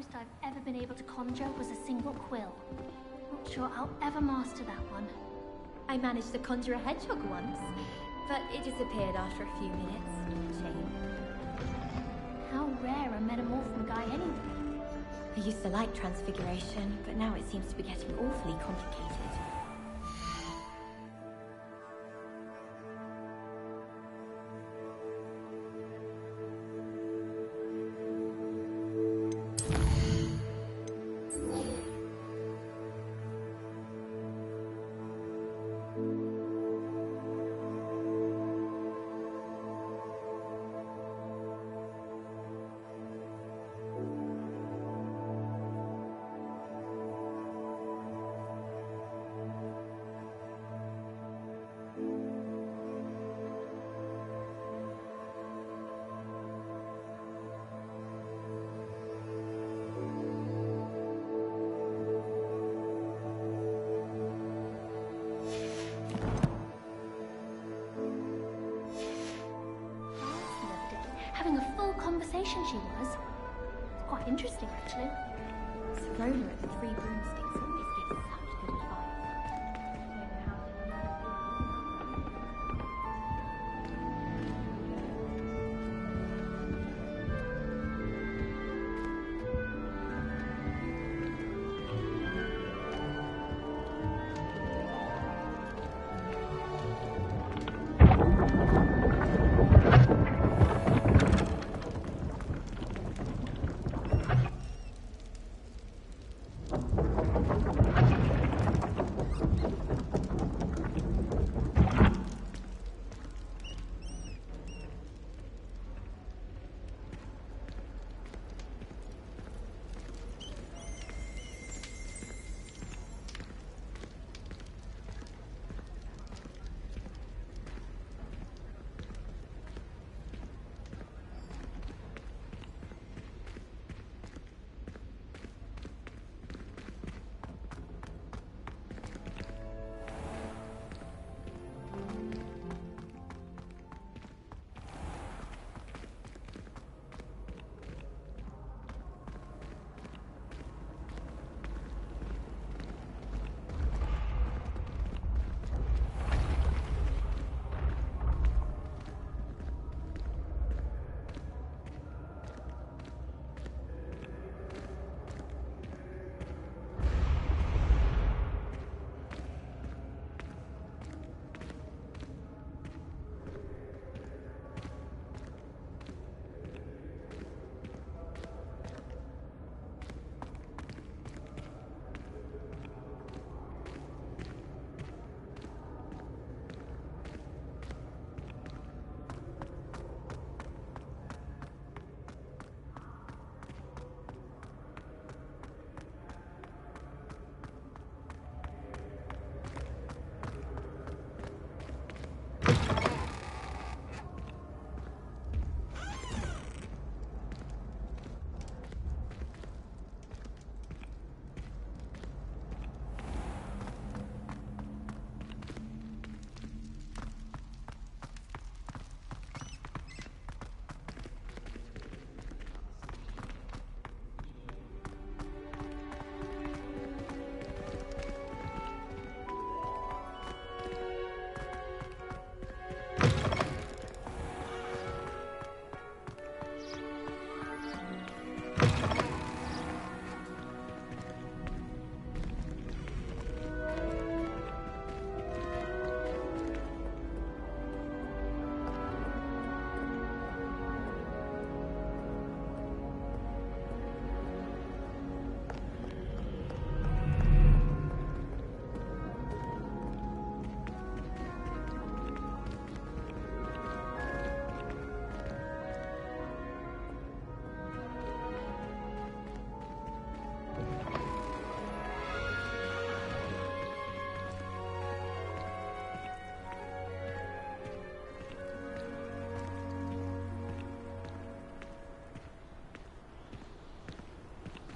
most I've ever been able to conjure was a single quill. Not sure I'll ever master that one. I managed to conjure a hedgehog once, but it disappeared after a few minutes. Shame. How rare a metamorphin guy anyway? I used to like transfiguration, but now it seems to be getting awfully complicated. Conversation she was. Quite interesting, actually. Sirona at the Three Broomsticks always gives such good advice.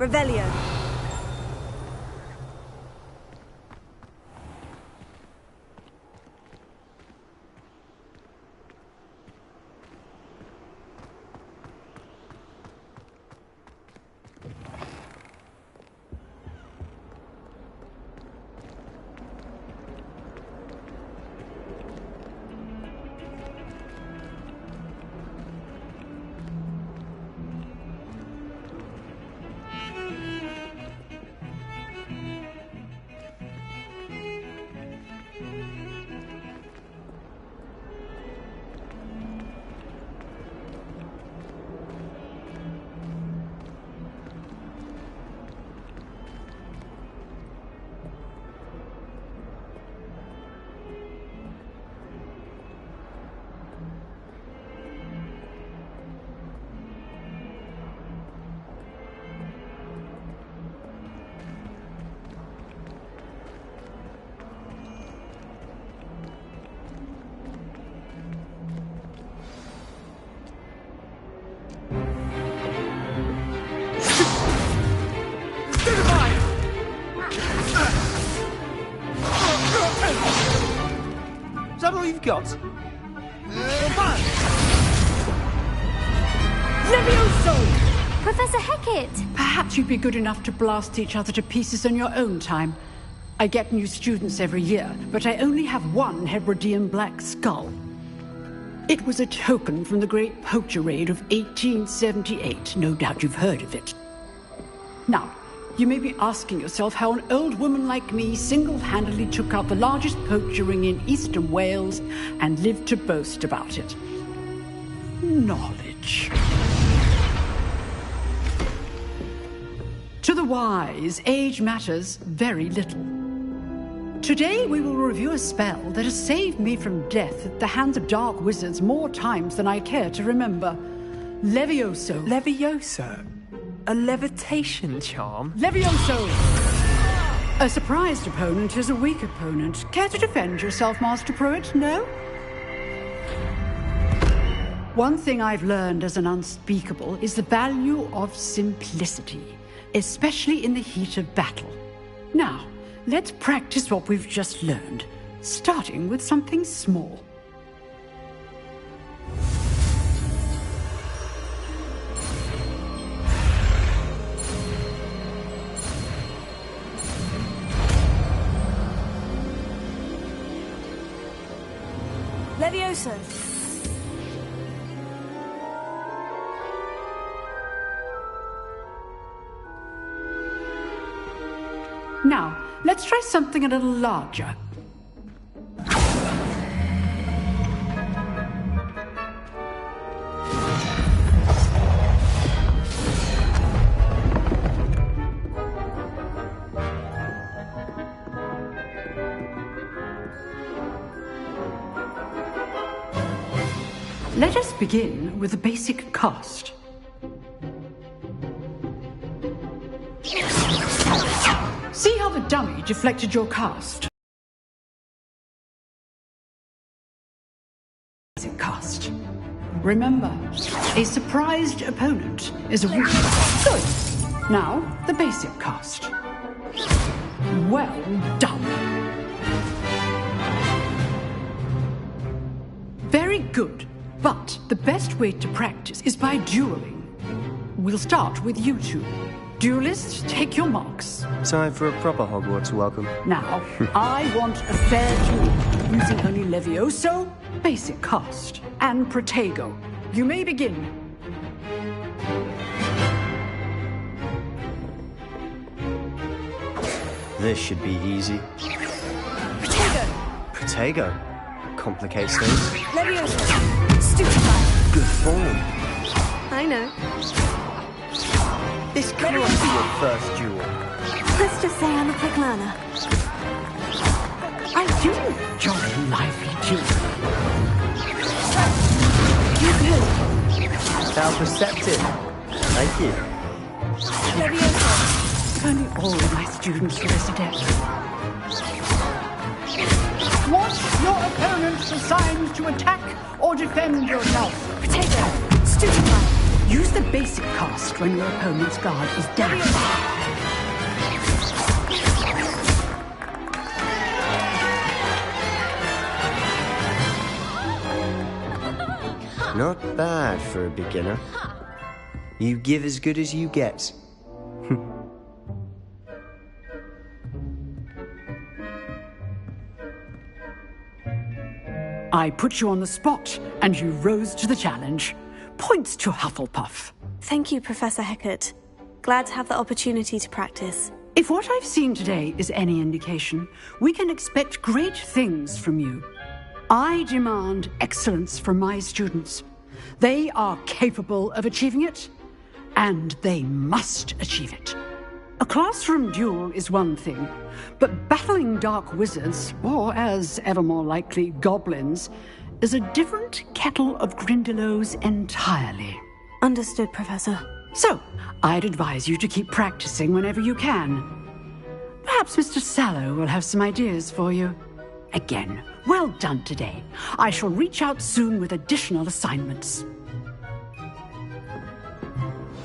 Revelio. that all you've got? Levioso! Professor Hecat! Perhaps you'd be good enough to blast each other to pieces on your own time. I get new students every year, but I only have one Hebridean black skull. It was a token from the Great Poacher Raid of 1878. No doubt you've heard of it. Now, you may be asking yourself how an old woman like me single-handedly took out the largest poacher ring in eastern Wales and lived to boast about it. Knowledge. To the wise, age matters very little. Today we will review a spell that has saved me from death at the hands of dark wizards more times than I care to remember. Levioso. Levioso? A levitation charm? Levioso! A surprised opponent is a weak opponent. Care to defend yourself, Master Pruitt? No? One thing I've learned as an unspeakable is the value of simplicity, especially in the heat of battle. Now, let's practice what we've just learned, starting with something small. Levioso. Now, let's try something a little larger. Let us begin with the basic cast. See how the dummy deflected your cast? Basic cast. Remember, a surprised opponent is a weak. Good. Now, the basic cast. Well done. Very good. But the best way to practice is by dueling. We'll start with you two. Duelists, take your marks. Time for a proper Hogwarts welcome. Now, I want a fair duel, using only Levioso, basic cast, and Protego. You may begin. This should be easy. Protego. Protego? Complicates things. Levioso. Stupefy. Good form. I know. This can't be your first duel. Let's just say I'm a quick learner. I do jolly lively duel. You good? How perceptive. Thank you. Levioso. If only all my students were as adept. Want your opponent's assigned to attack or defend yourself? Protego. Stupefy. Use the basic cast when your opponent's guard is down. Not bad for a beginner. You give as good as you get. I put you on the spot, and you rose to the challenge. Points to Hufflepuff. Thank you, Professor Hecat. Glad to have the opportunity to practice. If what I've seen today is any indication, we can expect great things from you. I demand excellence from my students. They are capable of achieving it, and they must achieve it. A classroom duel is one thing, but battling dark wizards, or as ever more likely, goblins, is a different kettle of Grindylows entirely. Understood, Professor. So, I'd advise you to keep practicing whenever you can. Perhaps Mr. Sallow will have some ideas for you. Again, well done today. I shall reach out soon with additional assignments.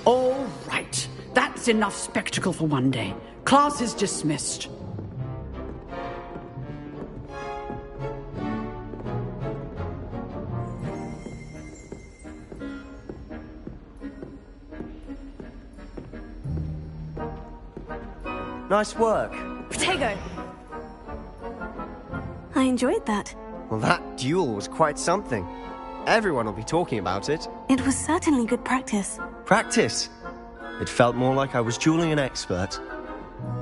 All right. That's enough spectacle for one day. Class is dismissed. Nice work. Protego! I enjoyed that. Well, that duel was quite something. Everyone will be talking about it. It was certainly good practice. Practice? It felt more like I was dueling an expert.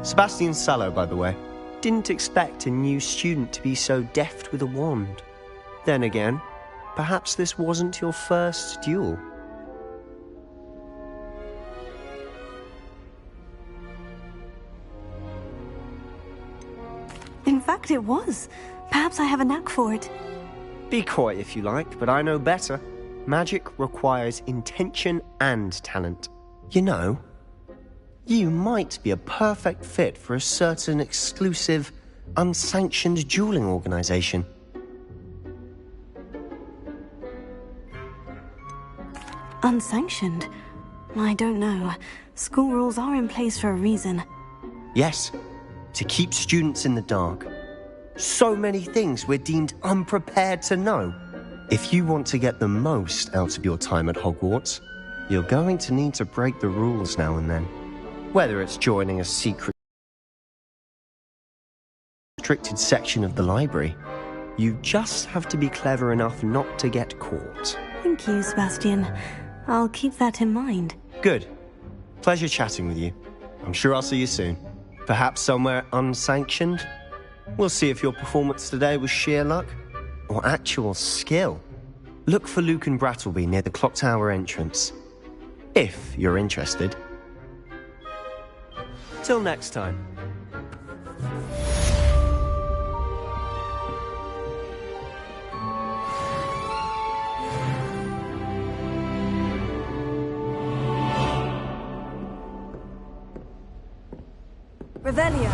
Sebastian Sallow, by the way. Didn't expect a new student to be so deft with a wand. Then again, perhaps this wasn't your first duel. In fact, it was. Perhaps I have a knack for it. Be coy if you like, but I know better. Magic requires intention and talent. You know, you might be a perfect fit for a certain exclusive, unsanctioned dueling organization. Unsanctioned? I don't know. School rules are in place for a reason. Yes, to keep students in the dark. So many things we're deemed unprepared to know. If you want to get the most out of your time at Hogwarts, you're going to need to break the rules now and then. Whether it's joining a secret restricted section of the library, you just have to be clever enough not to get caught. Thank you, Sebastian. I'll keep that in mind. Good. Pleasure chatting with you. I'm sure I'll see you soon. Perhaps somewhere unsanctioned? We'll see if your performance today was sheer luck or actual skill. Look for Luke and Brattleby near the clock tower entrance. If you're interested. Till next time. Revelio.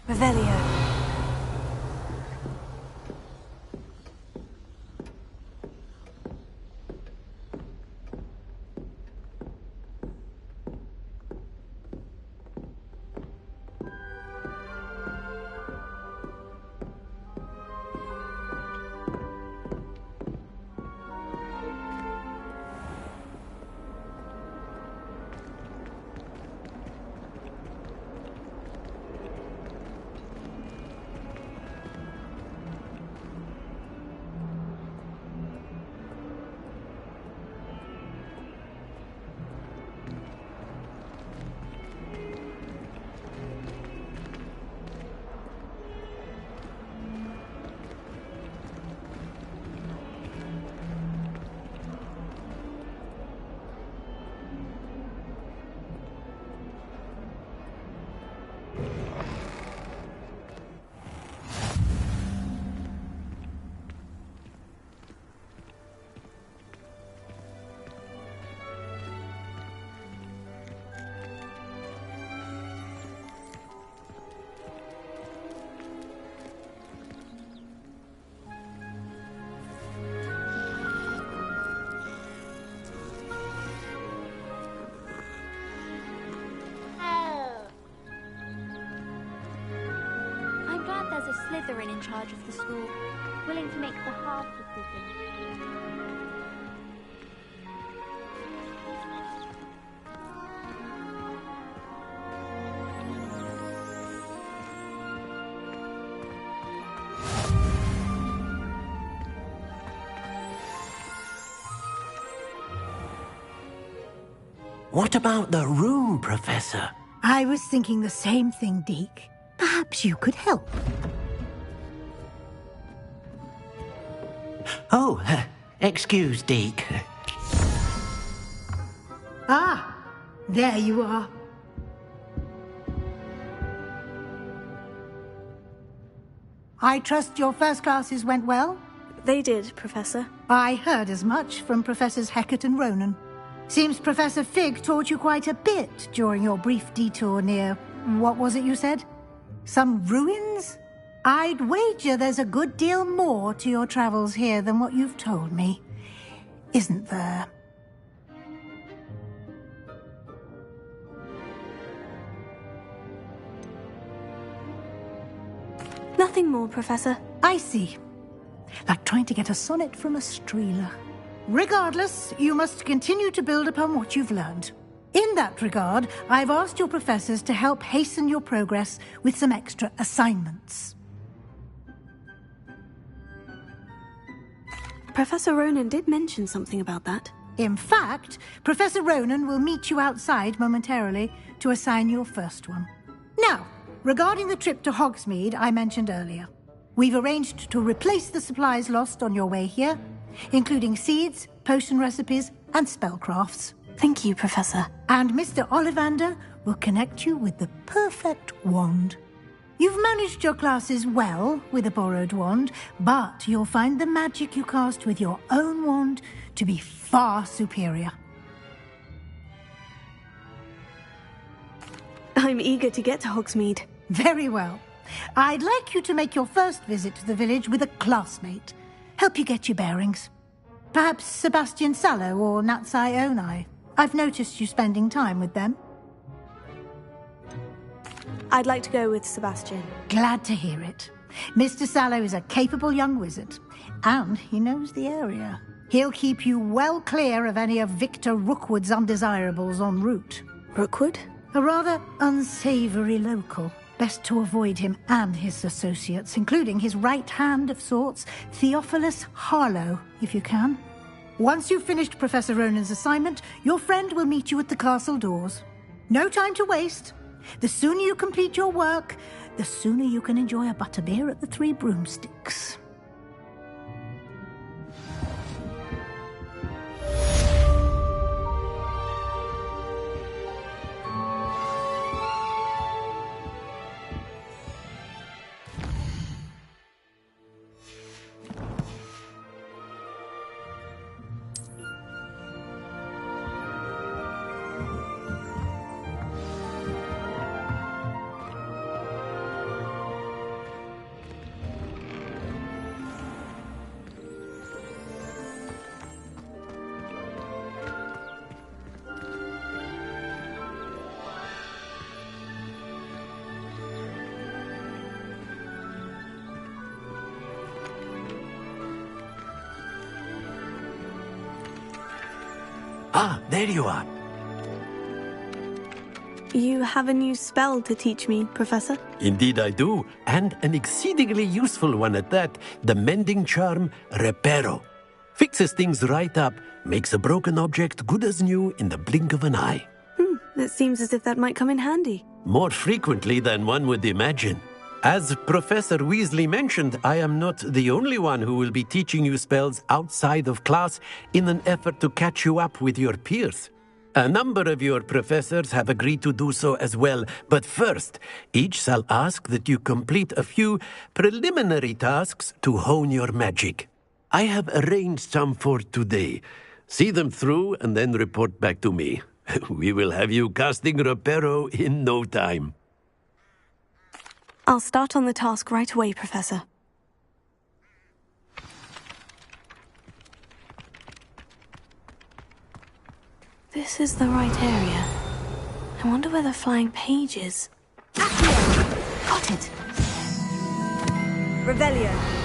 Revelio. Slytherin in charge of the school, willing to make the hard decisions. What about the room, Professor? I was thinking the same thing, Deke. Perhaps you could help. Oh, excuse, Deke. Ah, There you are. I trust your first classes went well? They did, Professor. I heard as much from Professors Hecat and Ronan. Seems Professor Fig taught you quite a bit during your brief detour near... what was it you said? Some ruins? I'd wager there's a good deal more to your travels here than what you've told me. Isn't there? Nothing more, Professor. I see. Like trying to get a sonnet from a streeler. Regardless, you must continue to build upon what you've learned. In that regard, I've asked your professors to help hasten your progress with some extra assignments. Professor Ronan did mention something about that. In fact, Professor Ronan will meet you outside momentarily to assign your first one. Now, regarding the trip to Hogsmeade I mentioned earlier, we've arranged to replace the supplies lost on your way here, including seeds, potion recipes, and spellcrafts. Thank you, Professor. And Mr. Ollivander will connect you with the perfect wand. You've managed your classes well with a borrowed wand, but you'll find the magic you cast with your own wand to be far superior. I'm eager to get to Hogsmeade. Very well. I'd like you to make your first visit to the village with a classmate. Help you get your bearings. Perhaps Sebastian Sallow or Natsai Onai. I've noticed you spending time with them. I'd like to go with Sebastian. Glad to hear it. Mr. Sallow is a capable young wizard, and he knows the area. He'll keep you well clear of any of Victor Rookwood's undesirables en route. Rookwood? A rather unsavory local. Best to avoid him and his associates, including his right hand of sorts, Theophilus Harlow, if you can. Once you've finished Professor Ronan's assignment, your friend will meet you at the castle doors. No time to waste. The sooner you complete your work, the sooner you can enjoy a butterbeer at the Three Broomsticks. Ah, there you are. You have a new spell to teach me, Professor? Indeed I do, and an exceedingly useful one at that. The mending charm, Reparo. Fixes things right up, makes a broken object good as new in the blink of an eye. It seems as if that might come in handy. More frequently than one would imagine. As Professor Weasley mentioned, I am not the only one who will be teaching you spells outside of class in an effort to catch you up with your peers. A number of your professors have agreed to do so as well, but first, each shall ask that you complete a few preliminary tasks to hone your magic. I have arranged some for today. See them through and then report back to me. We will have you casting Reparo in no time. I'll start on the task right away, Professor. This is the right area. I wonder where the flying page is. Got it. Revelio.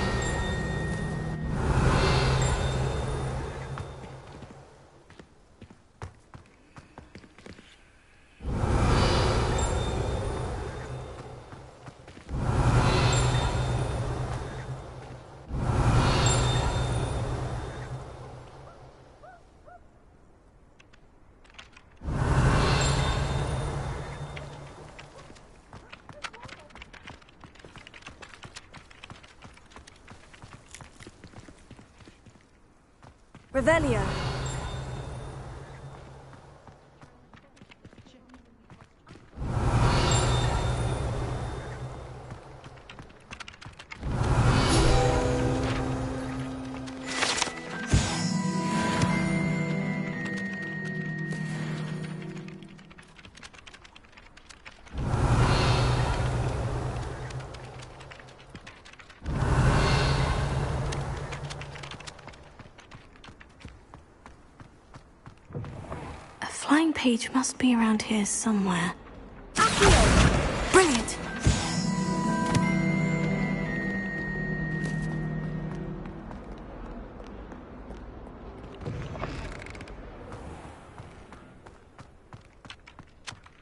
Revelio. flying page must be around here somewhere. Brilliant!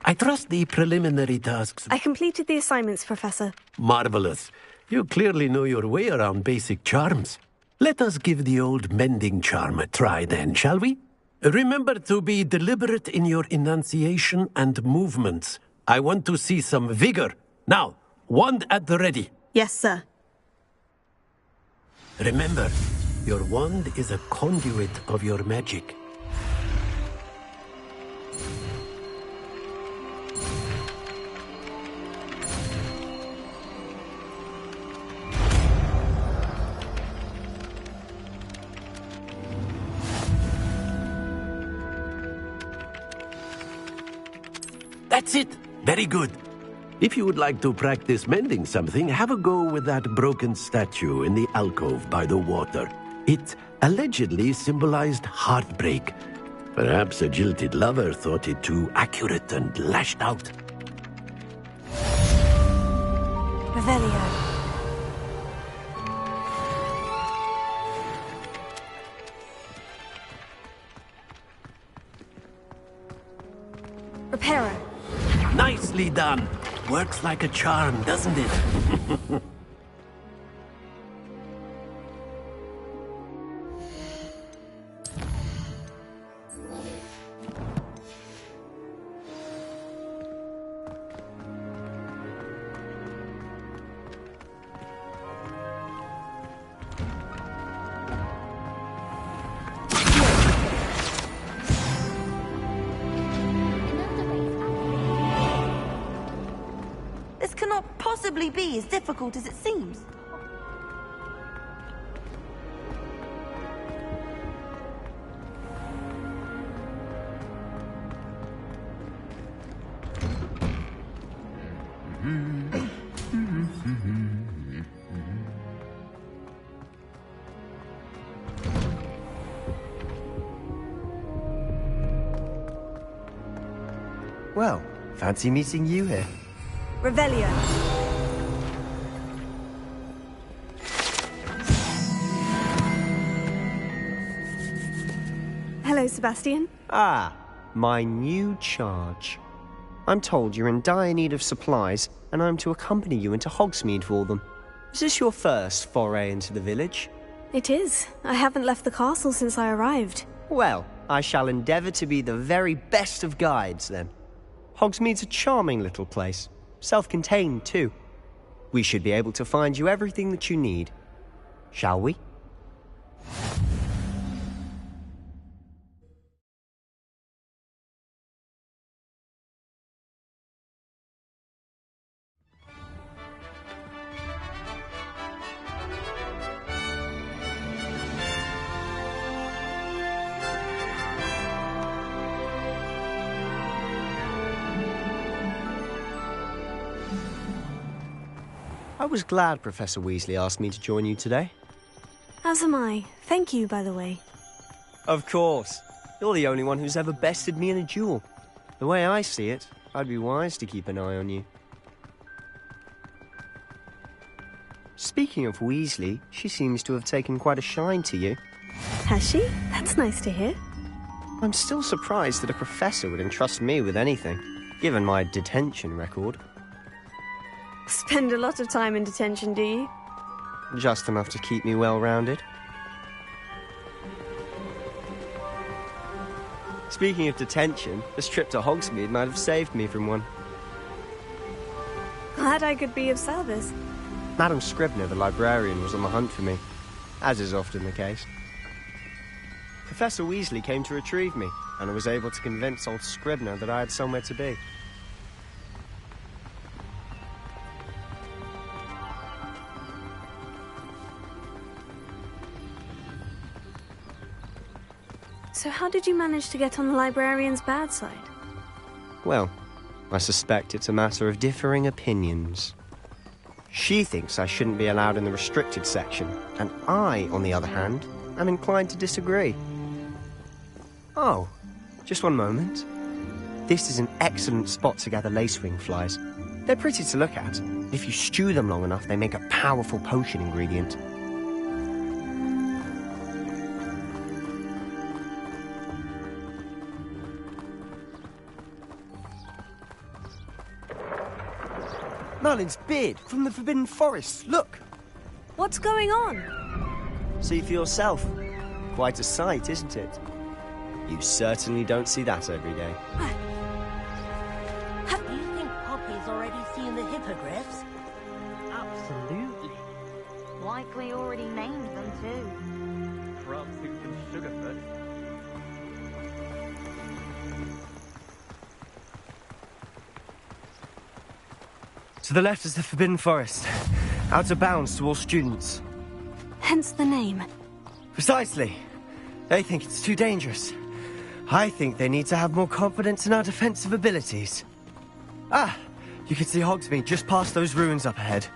I trust the preliminary tasks. I completed the assignments, Professor. Marvelous. You clearly know your way around basic charms. Let us give the old mending charm a try then, shall we? Remember to be deliberate in your enunciation and movements. I want to see some vigor. Now, wand at the ready. Yes, sir. Remember, your wand is a conduit of your magic. That's it. Very good. If you would like to practice mending something, have a go with that broken statue in the alcove by the water. It allegedly symbolized heartbreak. Perhaps a jilted lover thought it too accurate and lashed out. Revelio. Reparo. Nicely done. Works like a charm, doesn't it? This cannot possibly be as difficult as it seems. Well, fancy meeting you here. Revelio. Hello, Sebastian. Ah, my new charge. I'm told you're in dire need of supplies, and I'm to accompany you into Hogsmeade for them. Is this your first foray into the village? It is. I haven't left the castle since I arrived. Well, I shall endeavour to be the very best of guides, then. Hogsmeade's a charming little place. Self-contained, too. We should be able to find you everything that you need. Shall we? I was glad Professor Weasley asked me to join you today. As am I. Thank you, by the way. Of course. You're the only one who's ever bested me in a duel. The way I see it, I'd be wise to keep an eye on you. Speaking of Weasley, she seems to have taken quite a shine to you. Has she? That's nice to hear. I'm still surprised that a professor would entrust me with anything, given my detention record. Spend a lot of time in detention, do you? Just enough to keep me well-rounded. Speaking of detention, this trip to Hogsmeade might have saved me from one. Glad I could be of service. Madam Scribner, the librarian, was on the hunt for me, as is often the case. Professor Weasley came to retrieve me, and I was able to convince old Scribner that I had somewhere to be. So how did you manage to get on the librarian's bad side? Well, I suspect it's a matter of differing opinions. She thinks I shouldn't be allowed in the restricted section, and I, on the other hand, am inclined to disagree. Oh, just one moment. This is an excellent spot to gather lacewing flies. They're pretty to look at. If you stew them long enough, they make a powerful potion ingredient. Merlin's beard from the Forbidden Forest. Look! What's going on? See for yourself. Quite a sight, isn't it? You certainly don't see that every day. Do you think Poppy's already seen the hippogriffs? Absolutely. Like we already named them too. Crumb soup and sugarfoot. To the left is the Forbidden Forest. Out of bounds to all students. Hence the name. Precisely. They think it's too dangerous. I think they need to have more confidence in our defensive abilities. Ah! You can see Hogsmeade just past those ruins up ahead.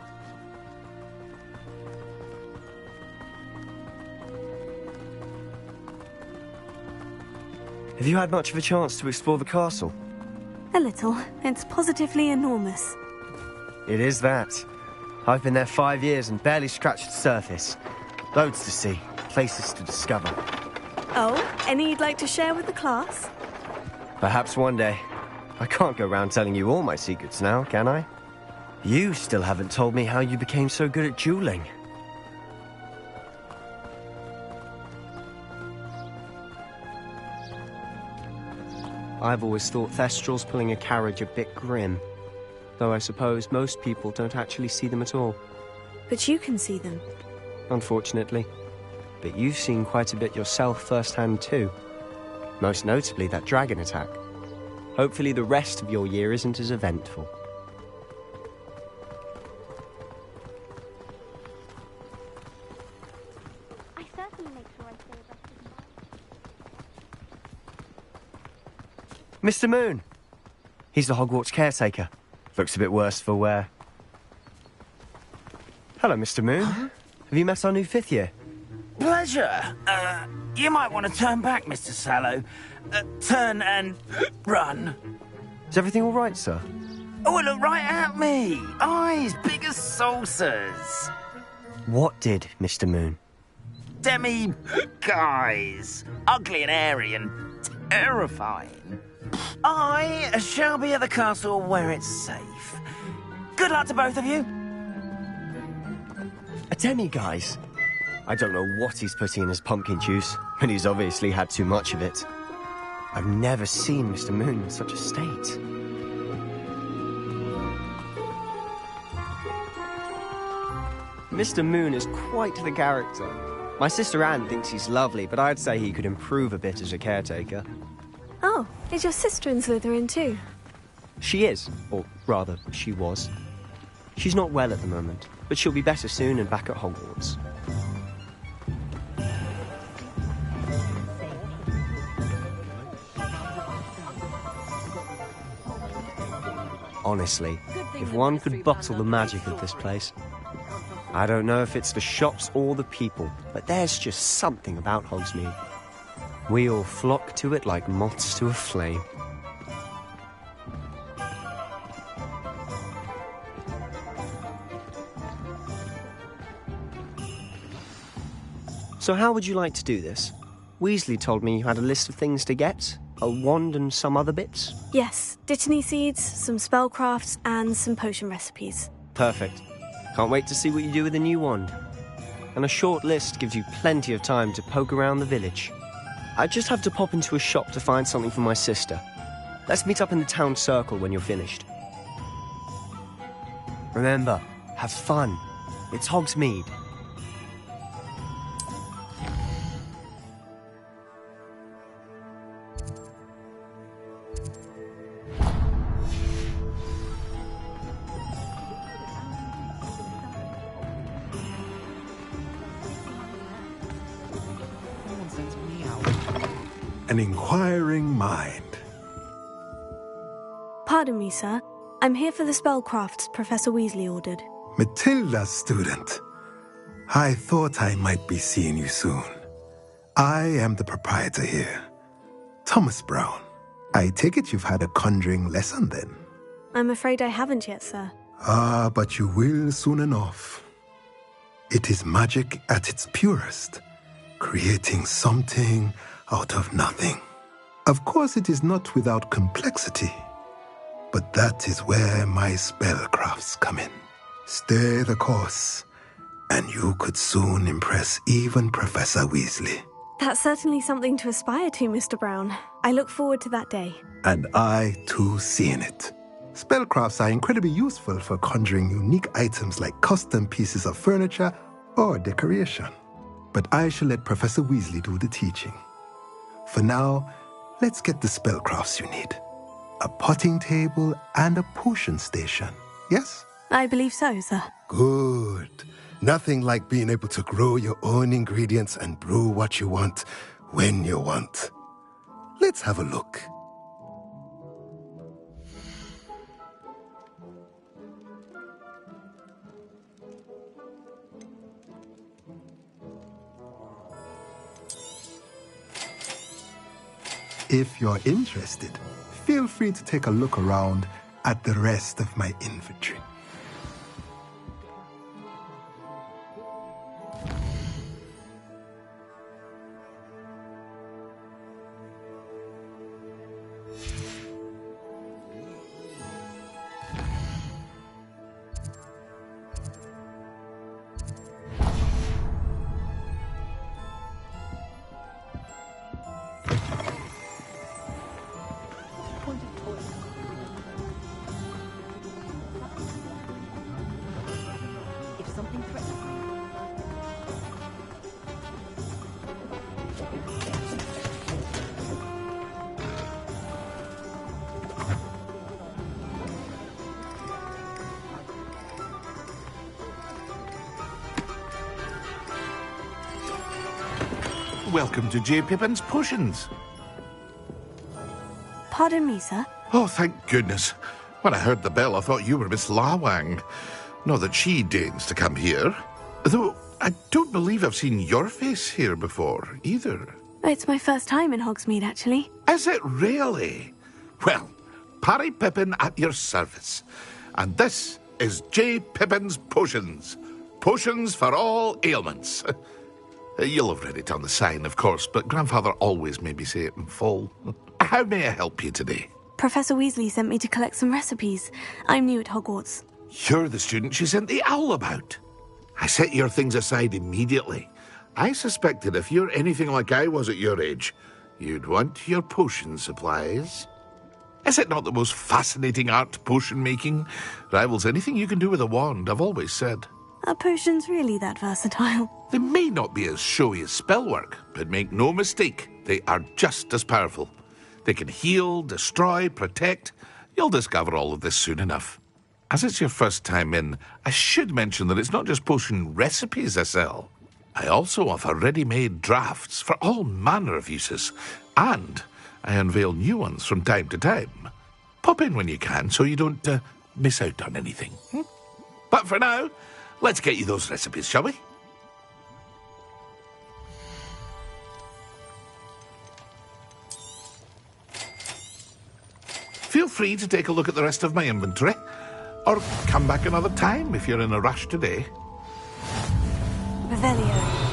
Have you had much of a chance to explore the castle? A little. It's positively enormous. It is that. I've been there 5 years and barely scratched the surface. Loads to see, places to discover. Oh, any you'd like to share with the class? Perhaps one day. I can't go around telling you all my secrets now, can I? You still haven't told me how you became so good at dueling. I've always thought Thestrals pulling a carriage a bit grim. Though I suppose most people don't actually see them at all. But you can see them. Unfortunately. But you've seen quite a bit yourself firsthand too. Most notably that dragon attack. Hopefully the rest of your year isn't as eventful. I certainly make sure I stay abreast of Mr. Moon! He's the Hogwarts caretaker. Looks a bit worse for wear. Hello, Mr. Moon. Have you met our new 5th year? Pleasure. You might want to turn back, Mr. Sallow. Turn and run. Is everything all right, sir? Oh, look right at me. Eyes big as saucers. What did, Mr. Moon? Guys. Ugly and airy and terrifying. I shall be at the castle where it's safe. Good luck to both of you. A demi-guise? I don't know what he's putting in his pumpkin juice, but he's obviously had too much of it. I've never seen Mr. Moon in such a state. Mr. Moon is quite the character. My sister Anne thinks he's lovely, but I'd say he could improve a bit as a caretaker. Oh, is your sister in Slytherin too? She is, or rather, she was. She's not well at the moment, but she'll be better soon and back at Hogwarts. Honestly, if one could bottle the magic of this place. I don't know if it's the shops or the people, but there's just something about Hogsmeade. We all flock to it like moths to a flame. So how would you like to do this? Weasley told me you had a list of things to get. A wand and some other bits? Yes, Dittany seeds, some spellcrafts, and some potion recipes. Perfect. Can't wait to see what you do with the new wand. And a short list gives you plenty of time to poke around the village. I just have to pop into a shop to find something for my sister. Let's meet up in the town circle when you're finished. Remember, have fun. It's Hogsmeade. An inquiring mind. Pardon me, sir. I'm here for the spellcrafts Professor Weasley ordered. Matilda's student. I thought I might be seeing you soon. I am the proprietor here, Thomas Brown. I take it you've had a conjuring lesson then? I'm afraid I haven't yet, sir. Ah, but you will soon enough. It is magic at its purest, creating something out of nothing. Of course, it is not without complexity, but that is where my spellcrafts come in. Stay the course, and you could soon impress even Professor Weasley. That's certainly something to aspire to, Mr. Brown. I look forward to that day. And I, too, seeing it. Spellcrafts are incredibly useful for conjuring unique items like custom pieces of furniture or decoration. But I shall let Professor Weasley do the teaching. For now, let's get the spellcrafts you need. A potting table and a potion station, yes? I believe so, sir. Good. Nothing like being able to grow your own ingredients and brew what you want when you want. Let's have a look. If you're interested, feel free to take a look around at the rest of my inventory. Welcome to J. Pippin's Potions. Pardon me, sir. Oh, thank goodness. When I heard the bell, I thought you were Miss Lawang. Not that she deigns to come here. Though I don't believe I've seen your face here before, either. It's my first time in Hogsmeade, actually. Is it really? Well, Parry Pippin at your service. And this is J. Pippin's Potions. Potions for all ailments. You'll have read it on the sign, of course, but Grandfather always made me say it in full. How may I help you today? Professor Weasley sent me to collect some recipes. I'm new at Hogwarts. You're the student she sent the owl about. I set your things aside immediately. I suspected if you're anything like I was at your age, you'd want your potion supplies. Is it not the most fascinating art, potion making? Rivals anything you can do with a wand, I've always said. Are potions really that versatile? They may not be as showy as spellwork, but make no mistake, they are just as powerful. They can heal, destroy, protect. You'll discover all of this soon enough. As it's your first time in, I should mention that it's not just potion recipes I sell. I also offer ready-made drafts for all manner of uses, and I unveil new ones from time to time. Pop in when you can so you don't miss out on anything. But for now, let's get you those recipes, shall we? Feel free to take a look at the rest of my inventory, or come back another time if you're in a rush today. Revelio.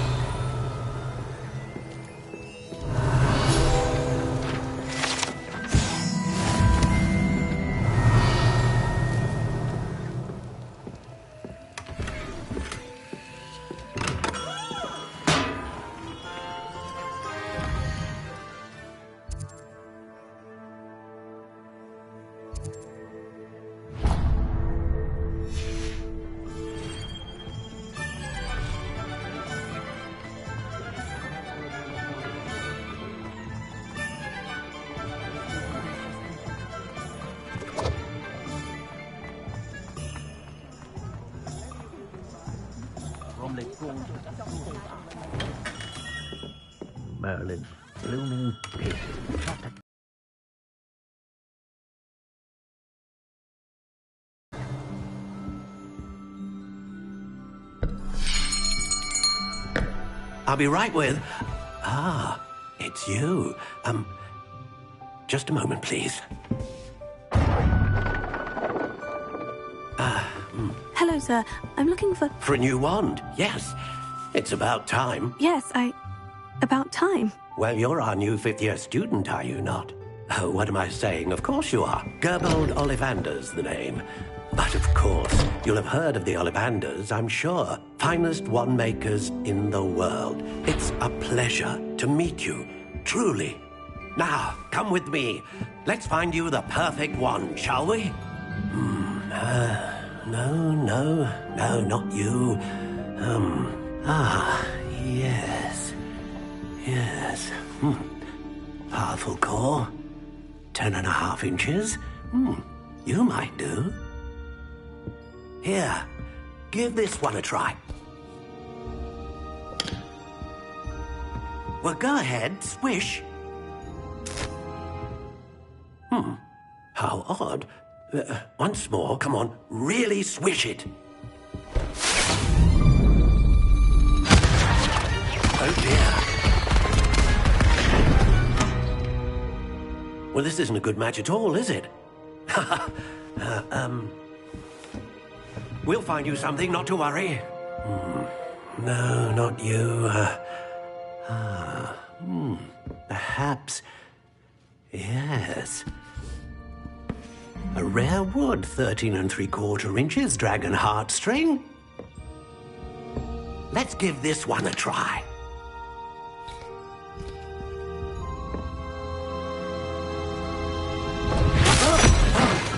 Merlin, blooming pig. I'll be right with... Ah, it's you. just a moment, please. Hello, sir. I'm looking for... For a new wand, yes. It's about time. Yes, About time. Well, you're our new fifth-year student, are you not? Oh, what am I saying? Of course you are. Gerbold Ollivander's the name. But of course, you'll have heard of the Ollivanders, I'm sure. Finest wand makers in the world. It's a pleasure to meet you, truly. Now, come with me. Let's find you the perfect wand, shall we? No, not you. Yes. Powerful core. 10.5 inches. You might do. Here, give this one a try. Well, go ahead, swish. How odd. Once more, come on, really swish it. Oh dear. Well, this isn't a good match at all, is it? We'll find you something, not to worry. No, not you. Perhaps... Yes. A rare wood, 13 3/4 inches, dragon heartstring. Let's give this one a try.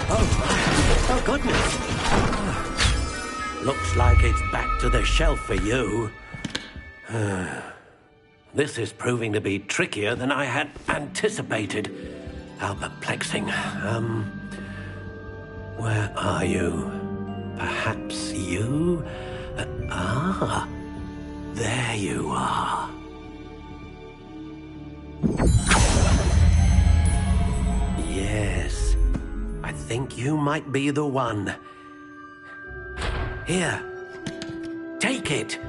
Oh, goodness. Looks like it's back to the shelf for you. This is proving to be trickier than I had anticipated. How perplexing. Where are you? Perhaps you? There you are. Yes, I think you might be the one. Here, take it.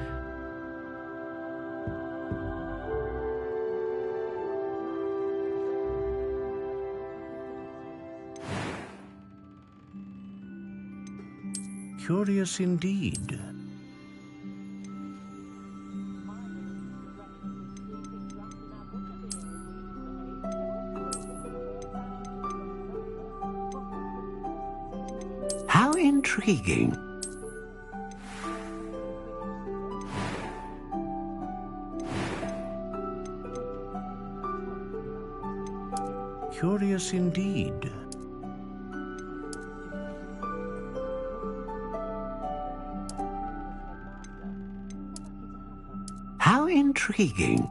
Curious indeed. How intriguing. Curious indeed. How intriguing.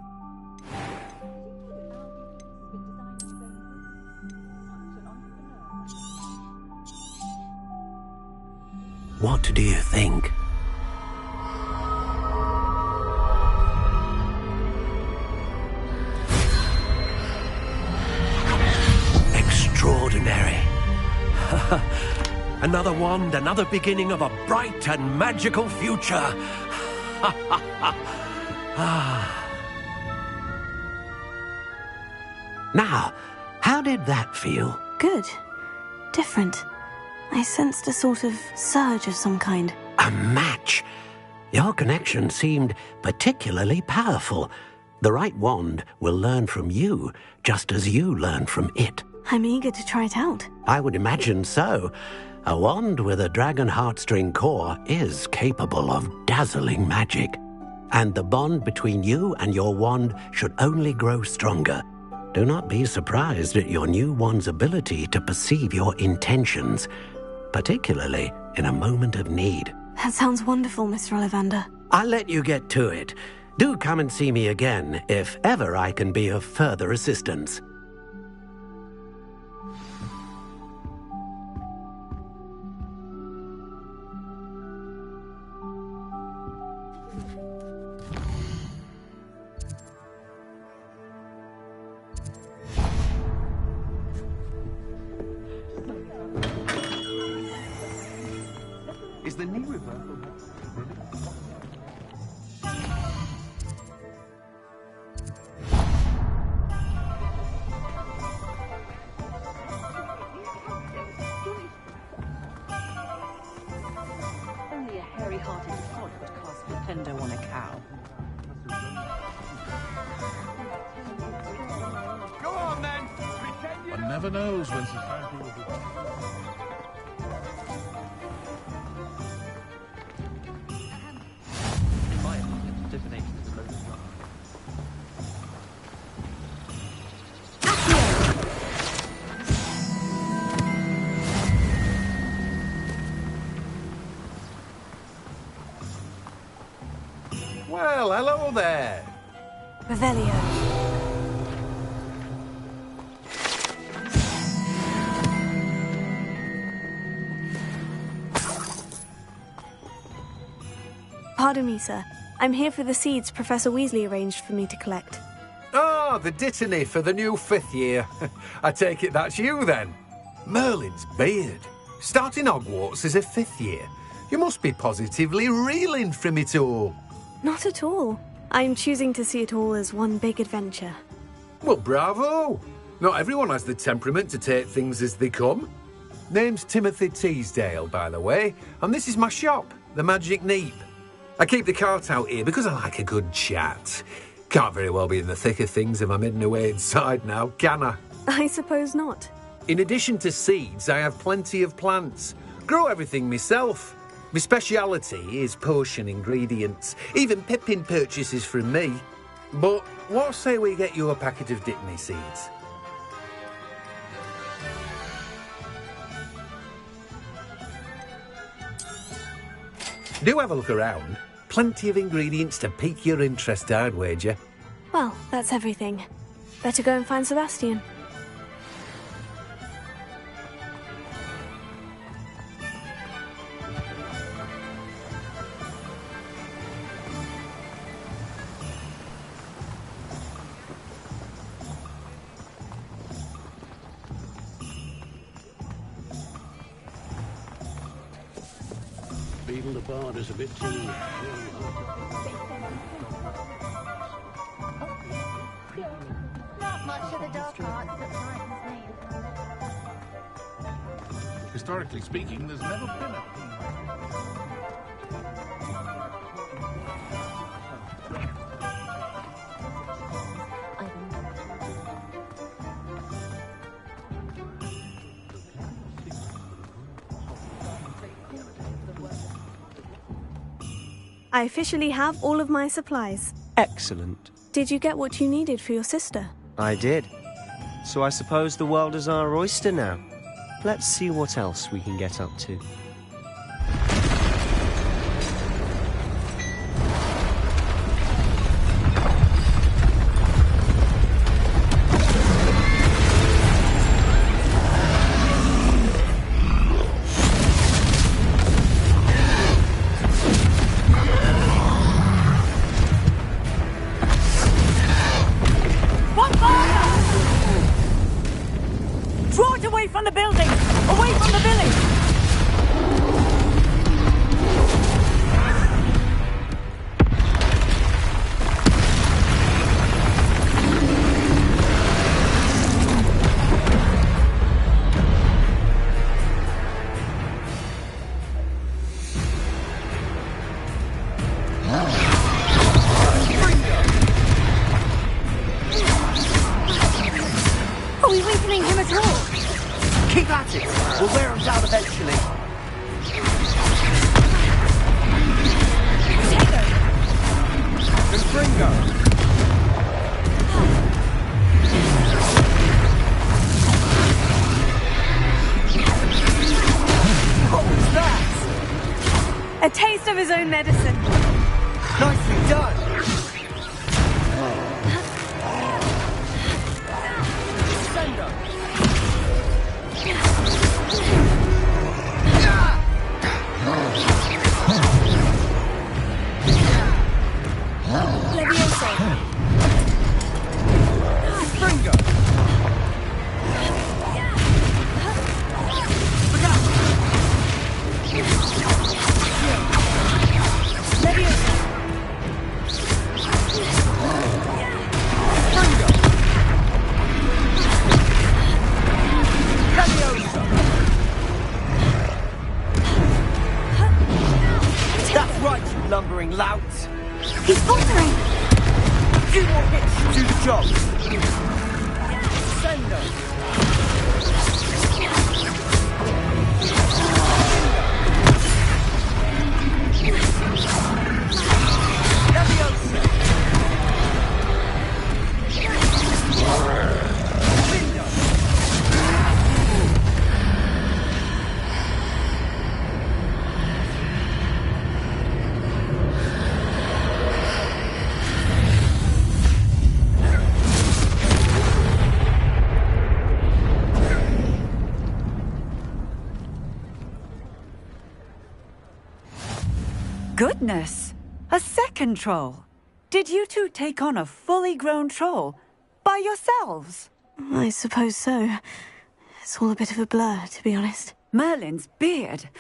What do you think? Extraordinary. Another wand, another beginning of a bright and magical future. Now, how did that feel? Good. Different. I sensed a sort of surge of some kind. A match? Your connection seemed particularly powerful. The right wand will learn from you, just as you learn from it. I'm eager to try it out. I would imagine so. A wand with a dragon heartstring core is capable of dazzling magic. And the bond between you and your wand should only grow stronger. Do not be surprised at your new wand's ability to perceive your intentions, particularly in a moment of need. That sounds wonderful, Mr. Ollivander. I'll let you get to it. Do come and see me again if ever I can be of further assistance. Is the knee river? hearty sod would cast Nintendo on a cow. Go on then! Pretend you One never knows when society will be... In my opinion, divination is a load of rubbish. Well, hello there. Revelio. Pardon me, sir. I'm here for the seeds Professor Weasley arranged for me to collect. Ah, the dittany for the new 5th year. I take it that's you, then. Merlin's beard. Starting Hogwarts as a 5th year. You must be positively reeling from it all. Not at all. I'm choosing to see it all as one big adventure. Well, bravo. Not everyone has the temperament to take things as they come. Name's Timothy Teasdale, by the way, and this is my shop, the Magic Neep. I keep the cart out here because I like a good chat. Can't very well be in the thick of things if I'm hidden away inside now, can I? I suppose not. In addition to seeds, I have plenty of plants. Grow everything myself. My speciality is potion ingredients. Even Pippin purchases from me. But what say we get you a packet of Dittany seeds? Do have a look around. Plenty of ingredients to pique your interest, I'd wager. Well, that's everything. Better go and find Sebastian. Beetle the Bard is a bit too... Not much of the dark arts that frightens me. Historically speaking, there's never been a... I officially have all of my supplies. Excellent. Did you get what you needed for your sister? I did. So I suppose the world is our oyster now. Let's see what else we can get up to. From the building! Away from the village! Are we weakening him at all? Keep at it. We'll wear them down eventually. Confringo! What was that? A taste of his own medicine. Nicely done. right, you lumbering lout! He's faltering! A few more hits, do the job! Send them! Goodness! A second troll! Did you two take on a fully grown troll? By yourselves? I suppose so. It's all a bit of a blur, to be honest. Merlin's beard.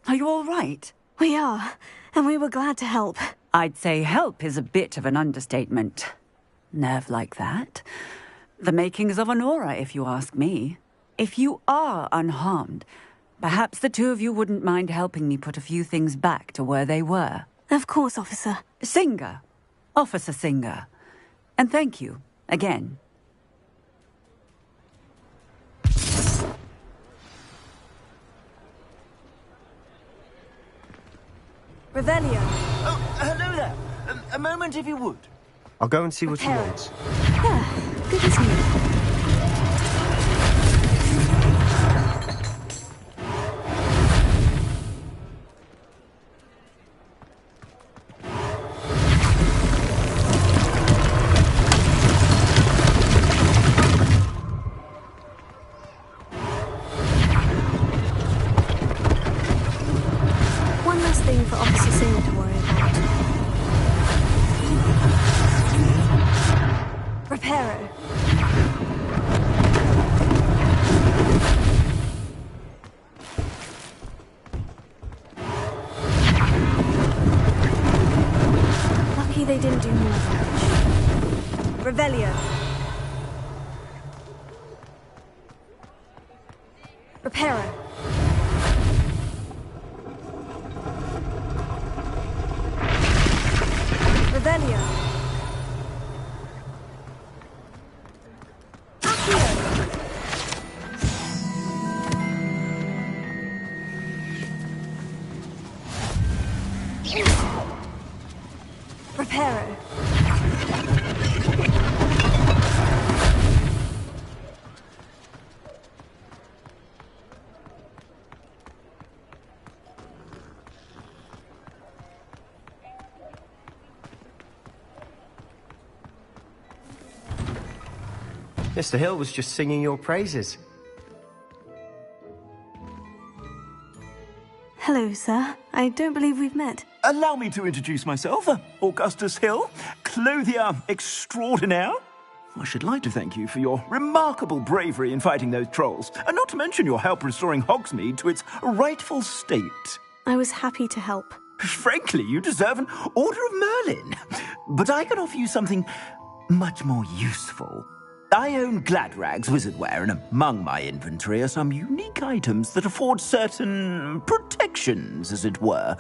Are you all right? We are, and we were glad to help. I'd say help is a bit of an understatement. Nerve like that. The makings of an aura, if you ask me. If you are unharmed, perhaps the two of you wouldn't mind helping me put a few things back to where they were. Of course, officer. Singer. Officer Singer. And thank you, again. Revelio. Oh, hello there. A moment, if you would. I'll go and see what he wants. Good as new. One last thing for Officer Singer to worry about. Reparo. Lucky they didn't do more damage. Revelio. Reparo. Revelio. Reparo. Mr. Hill was just singing your praises. Hello, sir. I don't believe we've met. Allow me to introduce myself, Augustus Hill, clothier extraordinaire. I should like to thank you for your remarkable bravery in fighting those trolls, and not to mention your help restoring Hogsmeade to its rightful state. I was happy to help. Frankly, you deserve an Order of Merlin. But I can offer you something much more useful. I own Gladrag's wizardware, and among my inventory are some unique items that afford certain protections, as it were.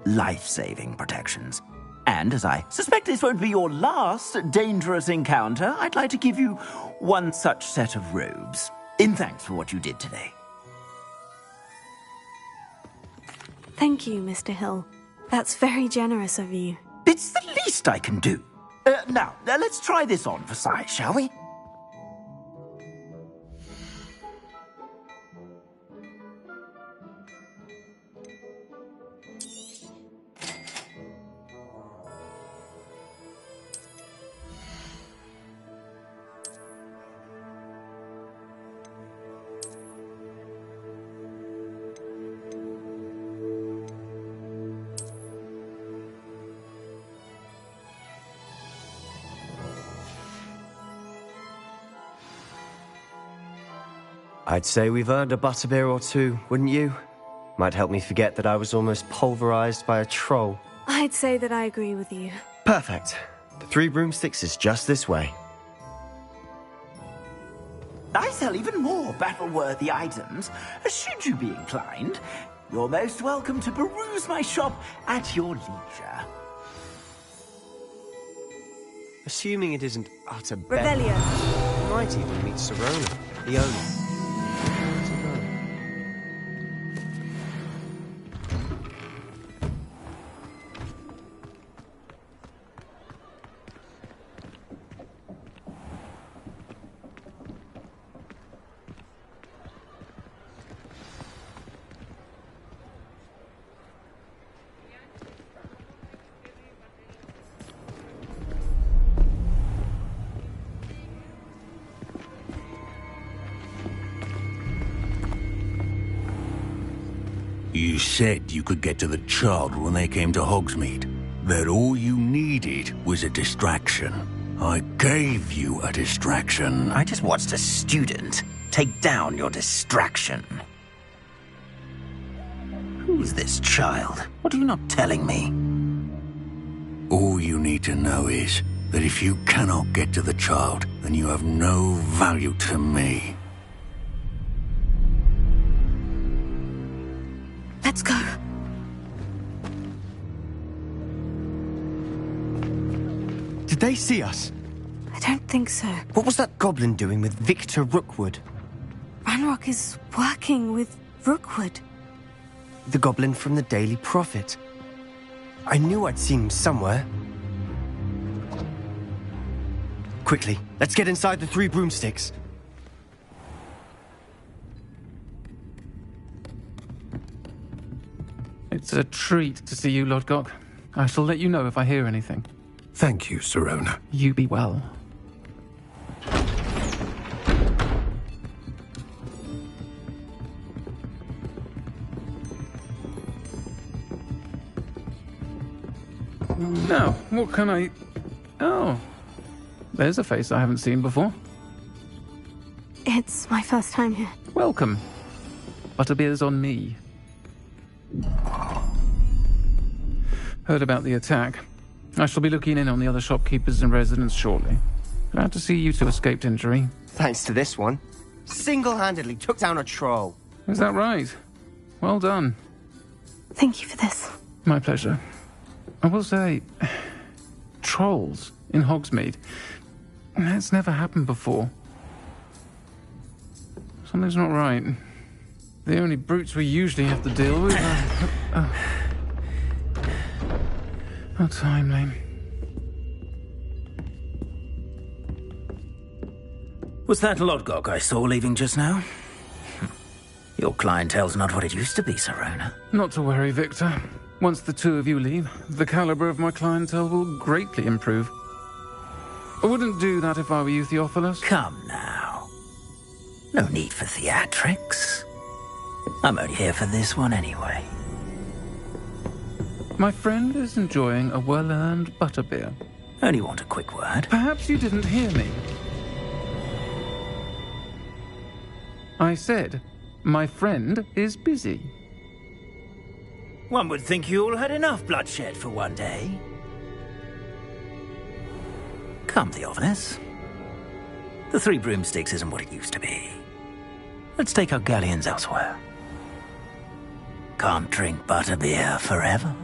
Life-saving protections. And as I suspect this won't be your last dangerous encounter, I'd like to give you one such set of robes, in thanks for what you did today. Thank you, Mr. Hill. That's very generous of you. It's the least I can do. Now, let's try this on for size, shall we? I'd say we've earned a butterbeer or two, wouldn't you? Might help me forget that I was almost pulverized by a troll. I'd say that I agree with you. Perfect. The 3 broomsticks is just this way. I sell even more battle-worthy items, should you be inclined. You're most welcome to peruse my shop at your leisure. Assuming it isn't utter Revelio. You might even meet Sirona, the owner. You said you could get to the child when they came to Hogsmeade. That all you needed was a distraction. I gave you a distraction. I just watched a student take down your distraction. Who's this child? What are you not telling me? All you need to know is that if you cannot get to the child, then you have no value to me. Let's go. Did they see us? I don't think so. What was that goblin doing with Victor Rookwood? Ranrock is working with Rookwood. The goblin from the Daily Prophet. I knew I'd seen him somewhere. Quickly, let's get inside the 3 broomsticks. It's a treat to see you, Lodgok. I shall let you know if I hear anything. Thank you, Sirona. You be well. Now, what can I... Oh, there's a face I haven't seen before. It's my first time here. Welcome. Butterbeer's on me. Heard about the attack. I shall be looking in on the other shopkeepers and residents shortly. Glad to see you two escaped injury. Thanks to this one. Single-handedly took down a troll. Is that right? Well done. Thank you for this. My pleasure. I will say, trolls in Hogsmeade. That's never happened before. Something's not right. The only brutes we usually have to deal with are... How timely. Was that Lodgok I saw leaving just now? Your clientele's not what it used to be, Sirona. Not to worry, Victor. Once the two of you leave, the caliber of my clientele will greatly improve. I wouldn't do that if I were you, Theophilus. Come now. No need for theatrics. I'm only here for this one anyway. My friend is enjoying a well-earned butterbeer. Only want a quick word. Perhaps you didn't hear me. I said, my friend is busy. One would think you all had enough bloodshed for one day. Come, Theophilus. The 3 broomsticks isn't what it used to be. Let's take our galleons elsewhere. Can't drink butterbeer forever.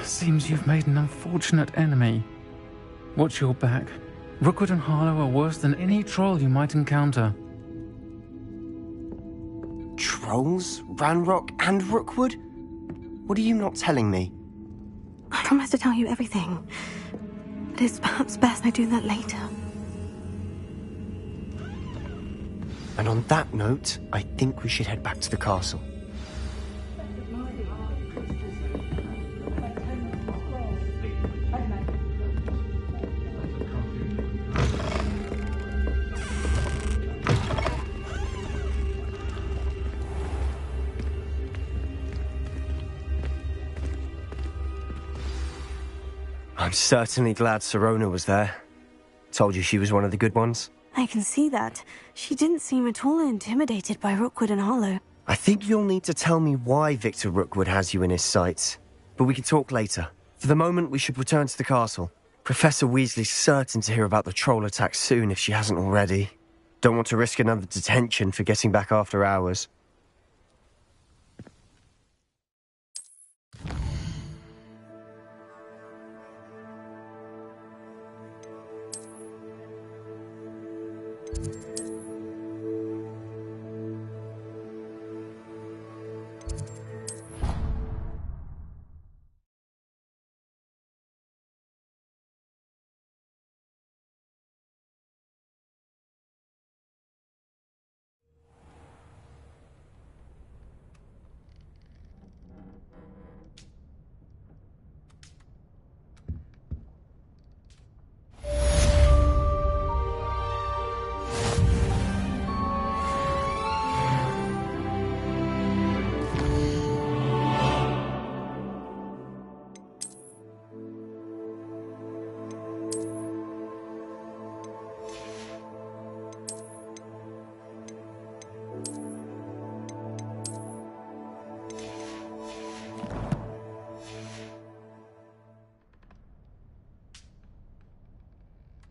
Seems you've made an unfortunate enemy. Watch your back. Rookwood and Harlow are worse than any troll you might encounter. Trolls? Ranrock and Rookwood? What are you not telling me? I promise to tell you everything. But it's perhaps best I do that later. And on that note, I think we should head back to the castle. I'm certainly glad Sirona was there. Told you she was one of the good ones. I can see that. She didn't seem at all intimidated by Rookwood and Harlow. I think you'll need to tell me why Victor Rookwood has you in his sights. But we can talk later. For the moment, we should return to the castle. Professor Weasley's certain to hear about the troll attack soon if she hasn't already. Don't want to risk another detention for getting back after hours.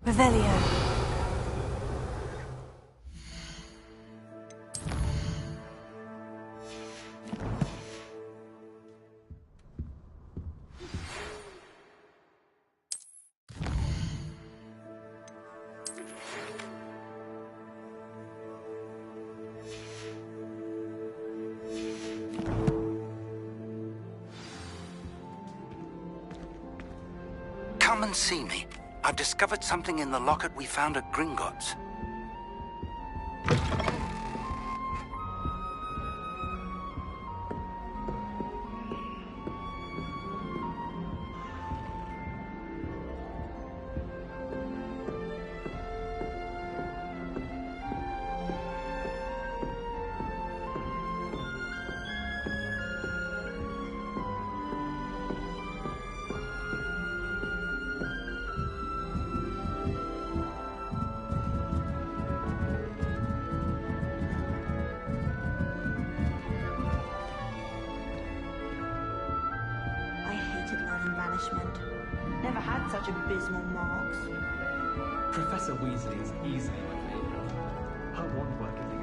Revelio. Come and see me. I've discovered something in the locket we found at Gringotts. Never had such abysmal marks. Professor Weasley is easily my favourite. Her wand work ethic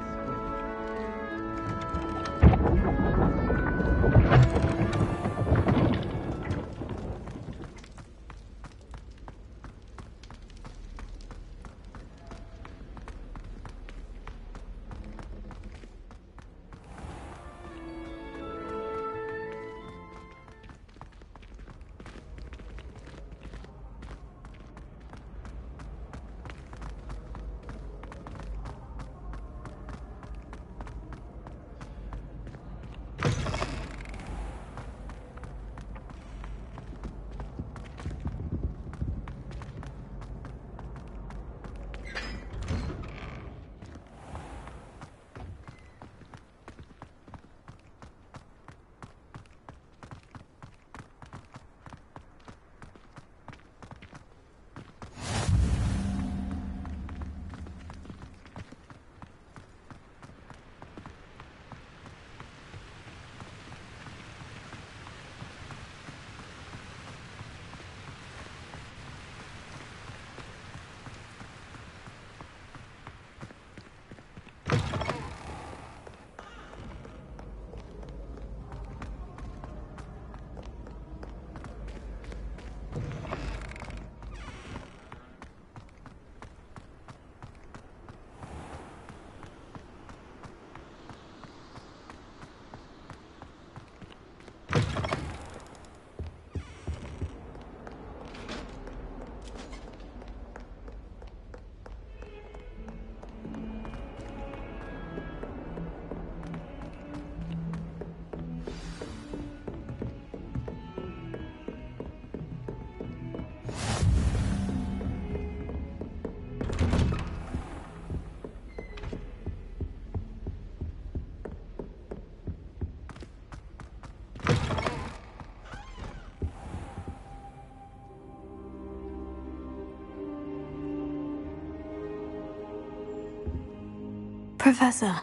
Professor,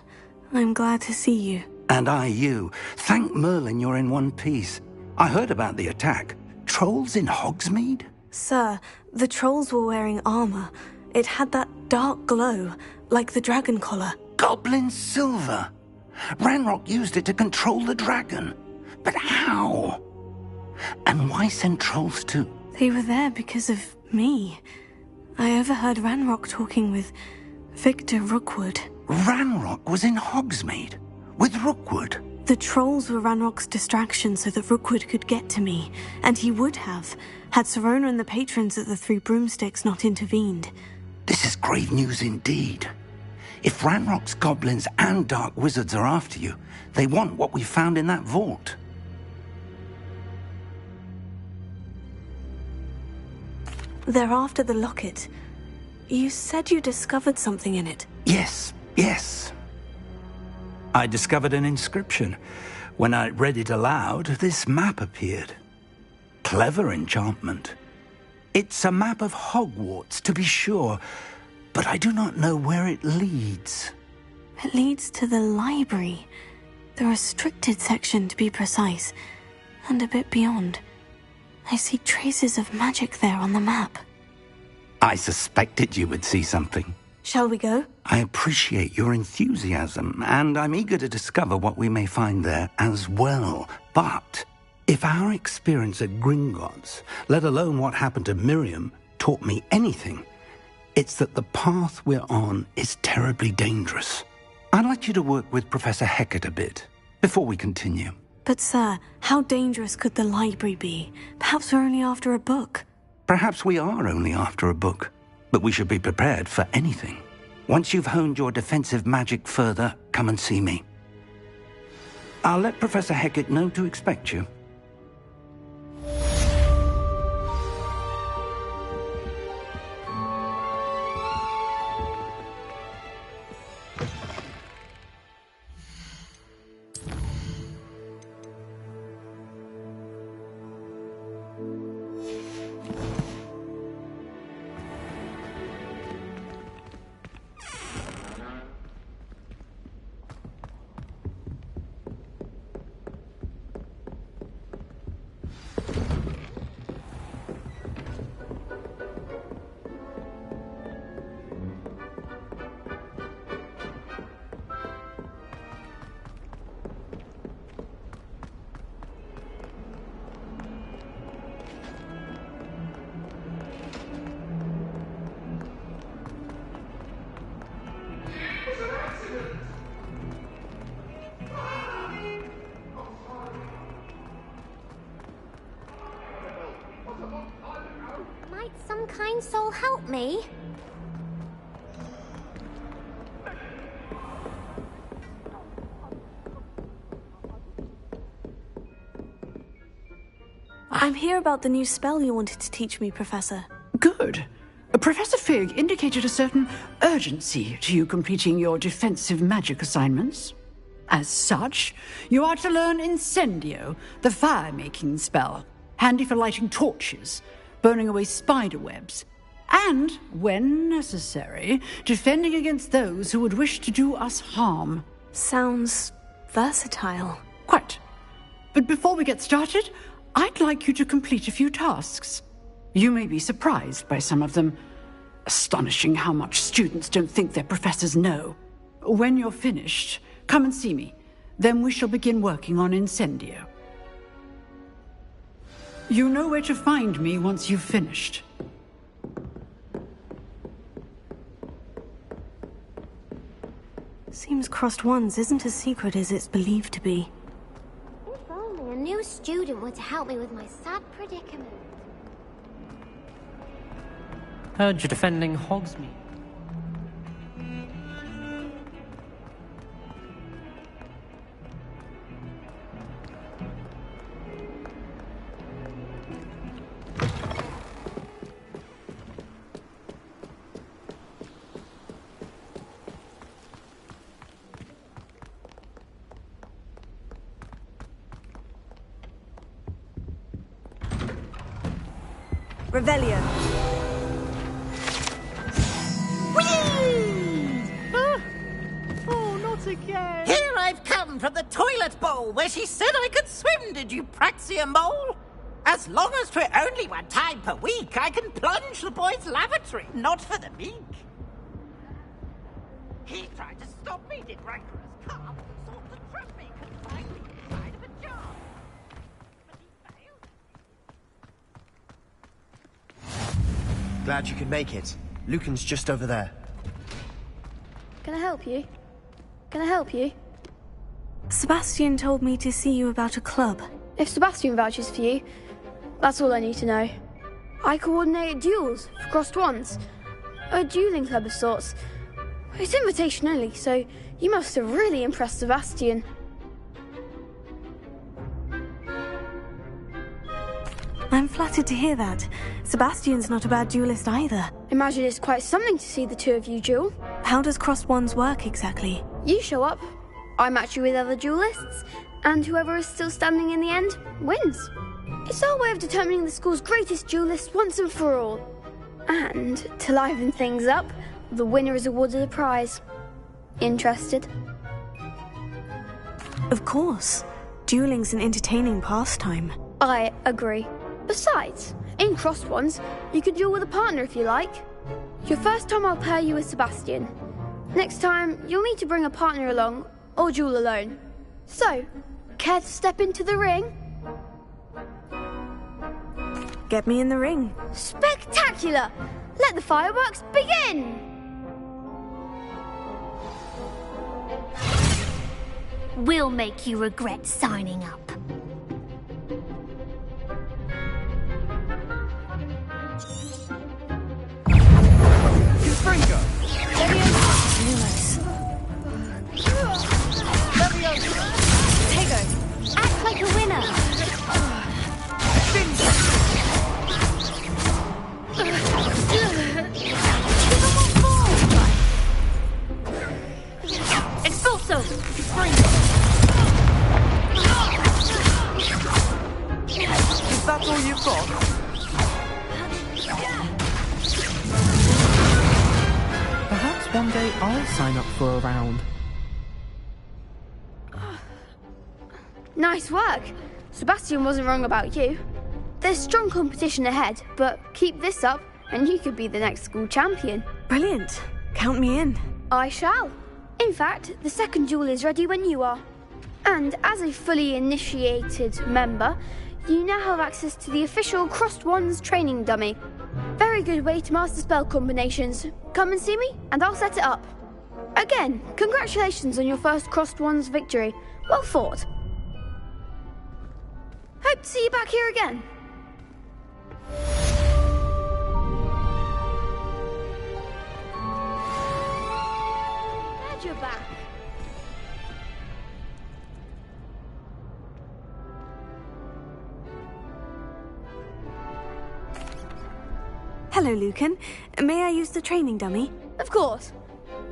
I'm glad to see you. And I you. Thank Merlin you're in one piece. I heard about the attack. Trolls in Hogsmeade? Sir, the trolls were wearing armor. It had that dark glow, like the dragon collar. Goblin silver. Ranrock used it to control the dragon. But how? And why send trolls too? They were there because of me. I overheard Ranrock talking with Victor Rookwood. Ranrock was in Hogsmeade with Rookwood. The trolls were Ranrock's distraction so that Rookwood could get to me, and he would have, had Sirona and the patrons at the Three Broomsticks not intervened. This is grave news indeed. If Ranrock's goblins and dark wizards are after you, they want what we found in that vault. They're after the locket. You said you discovered something in it. Yes. I discovered an inscription. When I read it aloud, this map appeared. Clever enchantment. It's a map of Hogwarts, to be sure, but I do not know where it leads. It leads to the library. The restricted section, to be precise, and a bit beyond. I see traces of magic there on the map. I suspected you would see something. Shall we go? I appreciate your enthusiasm, and I'm eager to discover what we may find there as well. But if our experience at Gringotts, let alone what happened to Miriam, taught me anything, it's that the path we're on is terribly dangerous. I'd like you to work with Professor Hecat a bit before we continue. But sir, how dangerous could the library be? Perhaps we're only after a book. Perhaps we are only after a book, but we should be prepared for anything. Once you've honed your defensive magic further, come and see me. I'll let Professor Hecat know to expect you. Might some kind soul help me? I'm here about the new spell you wanted to teach me, Professor. Good. Professor Fig indicated a certain urgency to you completing your defensive magic assignments. As such, you are to learn Incendio, the fire-making spell, handy for lighting torches, burning away spider webs, and, when necessary, defending against those who would wish to do us harm. Sounds versatile. Quite. But before we get started, I'd like you to complete a few tasks. You may be surprised by some of them. Astonishing how much students don't think their professors know. When you're finished, come and see me. Then we shall begin working on Incendio. You know where to find me once you've finished. Seems crossed ones isn't as secret as it's believed to be. If only a new student were to help me with my sad predicament. Heard you're defending Hogsmeade. Revelio. Oh, not again! Here I've come from the toilet bowl where she said I could swim, did you Praxia mole? As long as 'twere only one time per week, I can plunge the boy's lavatory, not for the meek. He tried to stop me, did rancorous calm, sought to trap me, confined me inside of a jar. But he failed. Glad you could make it. Lucan's just over there. Can I help you? Can I help you? Sebastian told me to see you about a club. If Sebastian vouches for you, that's all I need to know. I coordinate duels for crossed wands. A dueling club of sorts. It's invitation only, so you must have really impressed Sebastian. I'm flattered to hear that. Sebastian's not a bad duelist either. Imagine it's quite something to see the two of you duel. How does crossed wands work exactly? You show up, I match you with other duelists, and whoever is still standing in the end wins. It's our way of determining the school's greatest duelist once and for all. And to liven things up, the winner is awarded a prize. Interested? Of course. Dueling's an entertaining pastime. I agree. Besides, in crossed ones, you can duel with a partner if you like. Your first time I'll pair you with Sebastian. Next time, you'll need to bring a partner along, or duel alone. So, care to step into the ring? Get me in the ring. Spectacular! Let the fireworks begin! We'll make you regret signing up. Confringo! Tego, act like a winner! Expulso! Is that all you've got? Perhaps one day I'll sign up for a round. Nice work. Sebastian wasn't wrong about you. There's strong competition ahead, but keep this up and you could be the next school champion. Brilliant. Count me in. I shall. In fact, the second duel is ready when you are. And as a fully initiated member, you now have access to the official Crossed Wands training dummy. Very good way to master spell combinations. Come and see me and I'll set it up. Again, congratulations on your first Crossed Wands victory. Well fought. Hope to see you back here again. Glad you're back. Hello, Lucan. May I use the training dummy? Of course.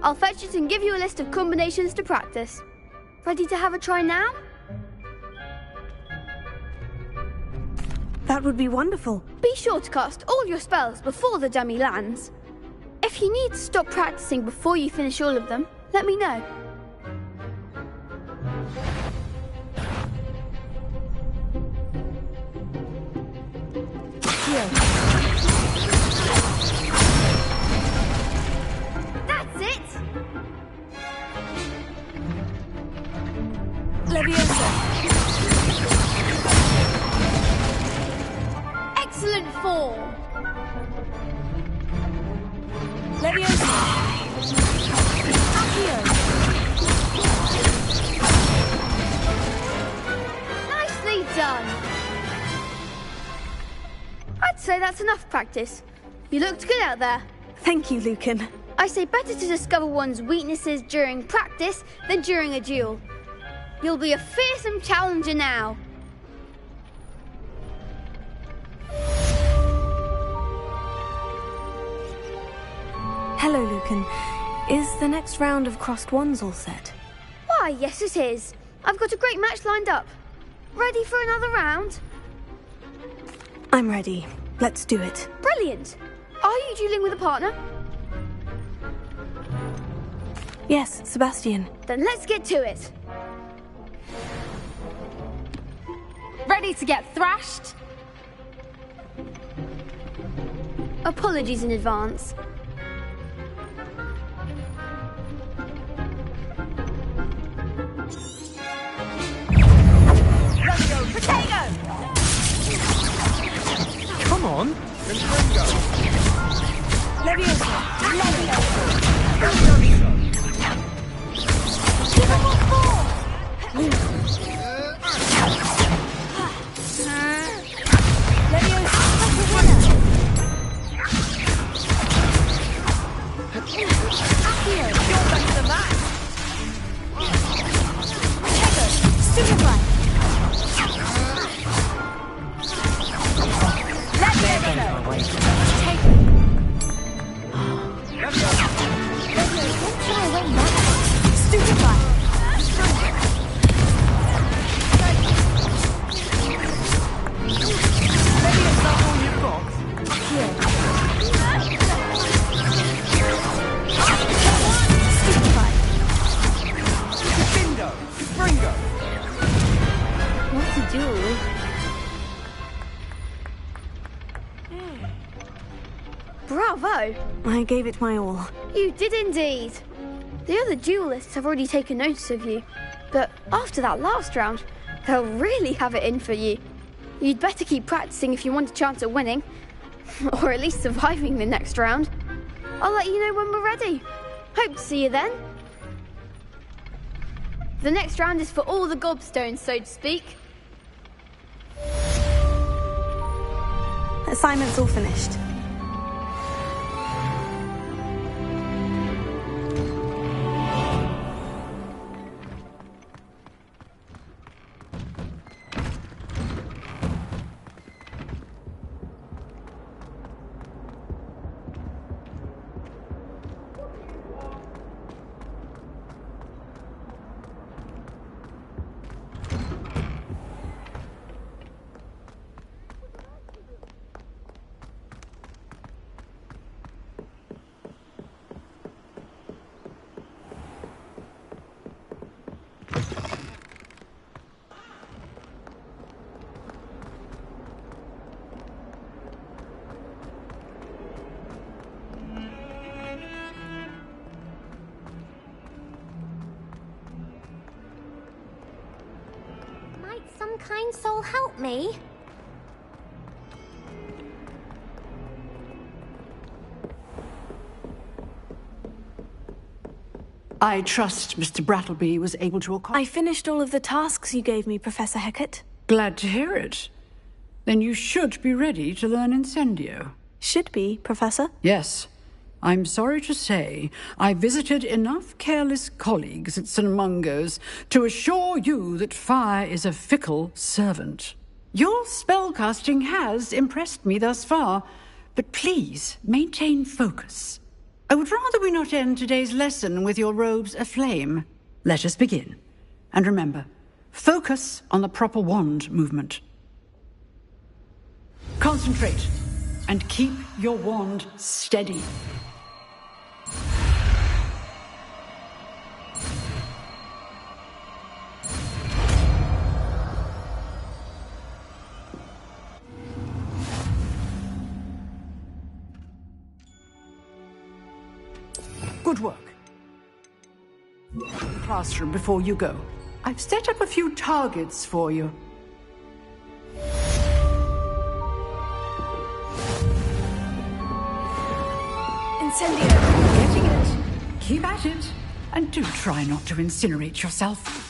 I'll fetch it and give you a list of combinations to practice. Ready to have a try now? That would be wonderful. Be sure to cast all your spells before the dummy lands. If you need to stop practicing before you finish all of them, let me know. Here. That's it! Leviosa. Excellent form! Leviosa. Accio. Nicely done! I'd say that's enough practice. You looked good out there. Thank you, Lucan. I say better to discover one's weaknesses during practice than during a duel. You'll be a fearsome challenger now. Hello, Lucan. Is the next round of Crossed Wands all set? Why, yes it is. I've got a great match lined up. Ready for another round? I'm ready. Let's do it. Brilliant. Are you dueling with a partner? Yes, Sebastian. Then let's get to it. Ready to get thrashed? Apologies in advance. Potato! Come on! Leviosa! What's a duel? Bravo! I gave it my all. You did indeed. The other duelists have already taken notice of you, but after that last round, they'll really have it in for you. You'd better keep practicing if you want a chance at winning, or at least surviving the next round. I'll let you know when we're ready. Hope to see you then. The next round is for all the gobstones, so to speak. Assignment's all finished. Some kind soul help me? I trust Mr. Brattleby was able to accomplish... I finished all of the tasks you gave me, Professor Hecat. Glad to hear it. Then you should be ready to learn Incendio. Should be, Professor? Yes. I'm sorry to say I visited enough careless colleagues at St. Mungo's to assure you that fire is a fickle servant. Your spellcasting has impressed me thus far, but please maintain focus. I would rather we not end today's lesson with your robes aflame. Let us begin. And remember, focus on the proper wand movement. Concentrate and keep your wand steady. Good work. Classroom before you go. I've set up a few targets for you. Incendio. Getting it. Keep at it. And do try not to incinerate yourself.